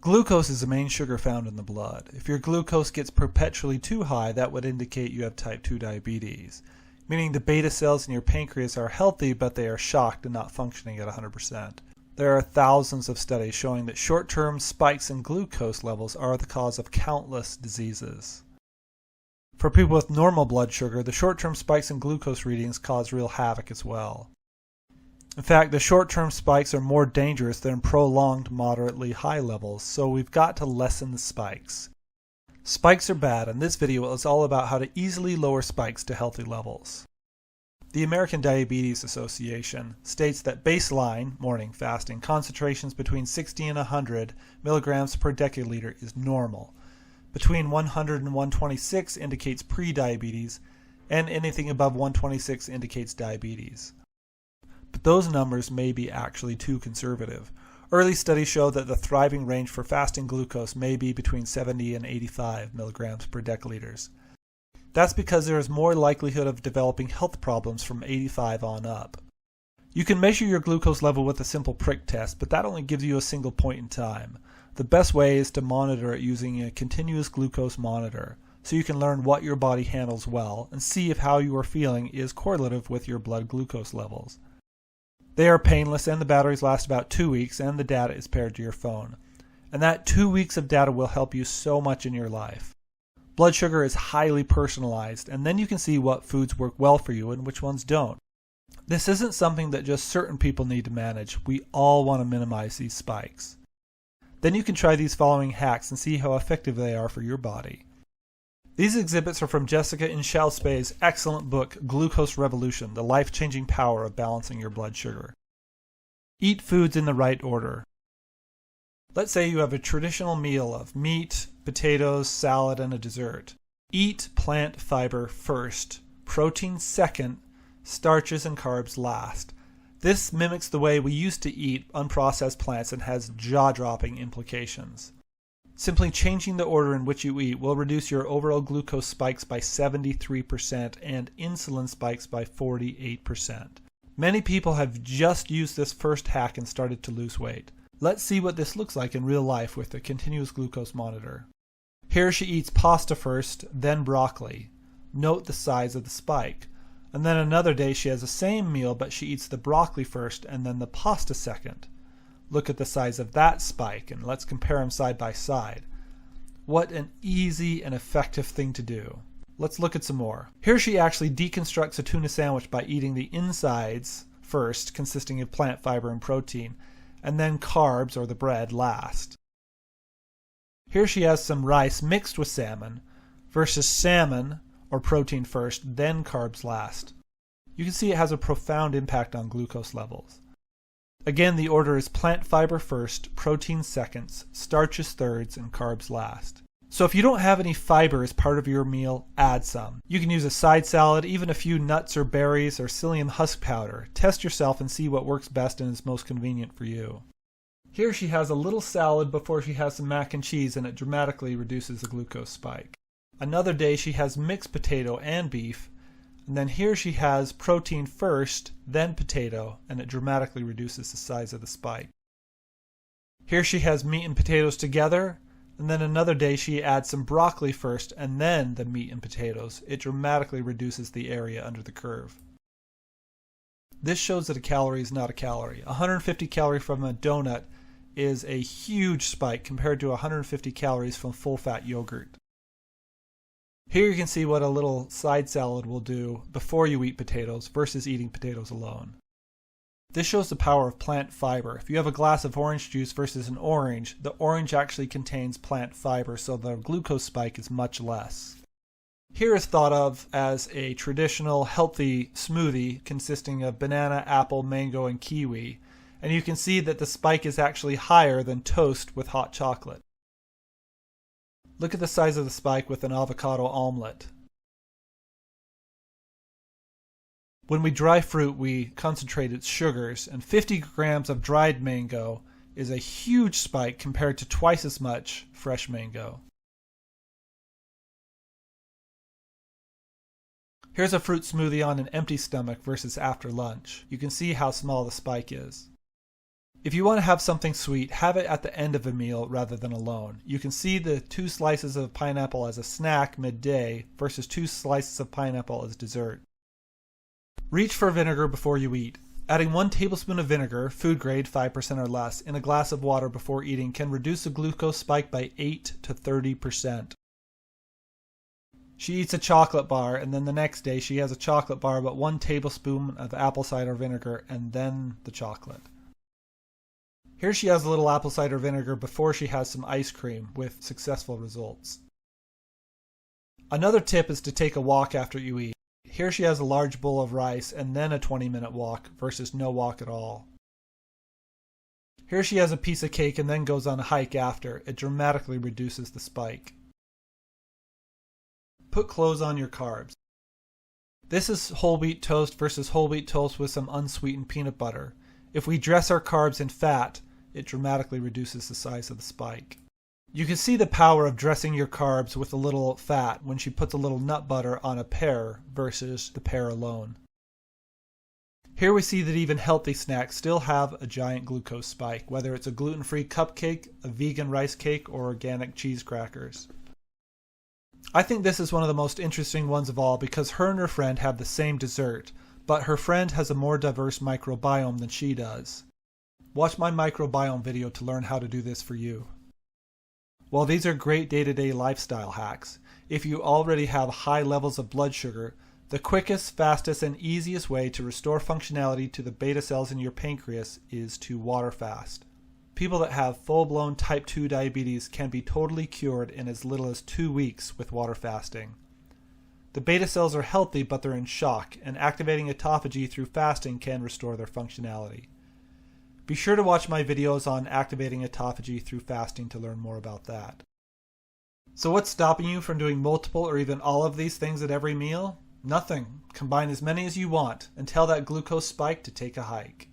Glucose is the main sugar found in the blood. If your glucose gets perpetually too high, that would indicate you have type 2 diabetes, meaning the beta cells in your pancreas are healthy, but they are shocked and not functioning at 100%. There are thousands of studies showing that short-term spikes in glucose levels are the cause of countless diseases. For people with normal blood sugar, the short-term spikes in glucose readings cause real havoc as well. In fact, the short-term spikes are more dangerous than prolonged moderately high levels, so we've got to lessen the spikes. Spikes are bad, and this video is all about how to easily lower spikes to healthy levels. The American Diabetes Association states that baseline morning fasting concentrations between 60 and 100 milligrams per deciliter is normal. Between 100 and 126 indicates pre-diabetes, and anything above 126 indicates diabetes. But those numbers may be actually too conservative. Early studies show that the thriving range for fasting glucose may be between 70 and 85 milligrams per deciliters. That's because there is more likelihood of developing health problems from 85 on up. You can measure your glucose level with a simple prick test, but that only gives you a single point in time. The best way is to monitor it using a continuous glucose monitor, so you can learn what your body handles well and see if how you are feeling is correlative with your blood glucose levels. They are painless, and the batteries last about 2 weeks, and the data is paired to your phone. And that 2 weeks of data will help you so much in your life. Blood sugar is highly personalized, and then you can see what foods work well for you and which ones don't. This isn't something that just certain people need to manage. We all want to minimize these spikes. Then you can try these following hacks and see how effective they are for your body. These exhibits are from Jessica Inchauspé's excellent book, Glucose Revolution, The Life-Changing Power of Balancing Your Blood Sugar. Eat foods in the right order. Let's say you have a traditional meal of meat, potatoes, salad, and a dessert. Eat plant fiber first, protein second, starches and carbs last. This mimics the way we used to eat unprocessed plants and has jaw-dropping implications. Simply changing the order in which you eat will reduce your overall glucose spikes by 73% and insulin spikes by 48%. Many people have just used this first hack and started to lose weight. Let's see what this looks like in real life with the continuous glucose monitor. Here she eats pasta first, then broccoli. Note the size of the spike. And then another day she has the same meal, but she eats the broccoli first and then the pasta second. Look at the size of that spike, and let's compare them side by side. What an easy and effective thing to do. Let's look at some more. Here she actually deconstructs a tuna sandwich by eating the insides first, consisting of plant fiber and protein, and then carbs, or the bread, last. Here she has some rice mixed with salmon, versus salmon, or protein first, then carbs last. You can see it has a profound impact on glucose levels. Again, the order is plant fiber first, protein seconds, starches thirds, and carbs last. So if you don't have any fiber as part of your meal, add some. You can use a side salad, even a few nuts or berries, or psyllium husk powder. Test yourself and see what works best and is most convenient for you. Here she has a little salad before she has some mac and cheese, and it dramatically reduces the glucose spike. Another day she has mixed potato and beef, and then here she has protein first, then potato, and it dramatically reduces the size of the spike. Here she has meat and potatoes together, and then another day she adds some broccoli first and then the meat and potatoes. It dramatically reduces the area under the curve. This shows that a calorie is not a calorie. 150 calories from a donut is a huge spike compared to 150 calories from full-fat yogurt. Here you can see what a little side salad will do before you eat potatoes versus eating potatoes alone. This shows the power of plant fiber. If you have a glass of orange juice versus an orange, the orange actually contains plant fiber, so the glucose spike is much less. Here is thought of as a traditional healthy smoothie consisting of banana, apple, mango, and kiwi, and you can see that the spike is actually higher than toast with hot chocolate. Look at the size of the spike with an avocado omelet. When we dry fruit, we concentrate its sugars, and 50 grams of dried mango is a huge spike compared to twice as much fresh mango. Here's a fruit smoothie on an empty stomach versus after lunch. You can see how small the spike is. If you want to have something sweet, have it at the end of a meal rather than alone. You can see the 2 slices of pineapple as a snack midday versus 2 slices of pineapple as dessert. Reach for vinegar before you eat. Adding 1 tablespoon of vinegar, food grade 5% or less, in a glass of water before eating can reduce a glucose spike by 8 to 30%. She eats a chocolate bar, and then the next day she has a chocolate bar but 1 tablespoon of apple cider vinegar and then the chocolate. Here she has a little apple cider vinegar before she has some ice cream, with successful results. Another tip is to take a walk after you eat. Here she has a large bowl of rice and then a 20-minute walk versus no walk at all. Here she has a piece of cake and then goes on a hike after. It dramatically reduces the spike. Put clothes on your carbs. This is whole wheat toast versus whole wheat toast with some unsweetened peanut butter. If we dress our carbs in fat, it dramatically reduces the size of the spike. You can see the power of dressing your carbs with a little fat when she puts a little nut butter on a pear versus the pear alone. Here we see that even healthy snacks still have a giant glucose spike, whether it's a gluten-free cupcake, a vegan rice cake, or organic cheese crackers. I think this is one of the most interesting ones of all because her and her friend have the same dessert, but her friend has a more diverse microbiome than she does. Watch my microbiome video to learn how to do this for you. While these are great day-to-day lifestyle hacks, if you already have high levels of blood sugar, the quickest, fastest, and easiest way to restore functionality to the beta cells in your pancreas is to water fast. People that have full-blown type 2 diabetes can be totally cured in as little as 2 weeks with water fasting. The beta cells are healthy, but they're in shock, and activating autophagy through fasting can restore their functionality. Be sure to watch my videos on activating autophagy through fasting to learn more about that. So what's stopping you from doing multiple or even all of these things at every meal? Nothing. Combine as many as you want and tell that glucose spike to take a hike.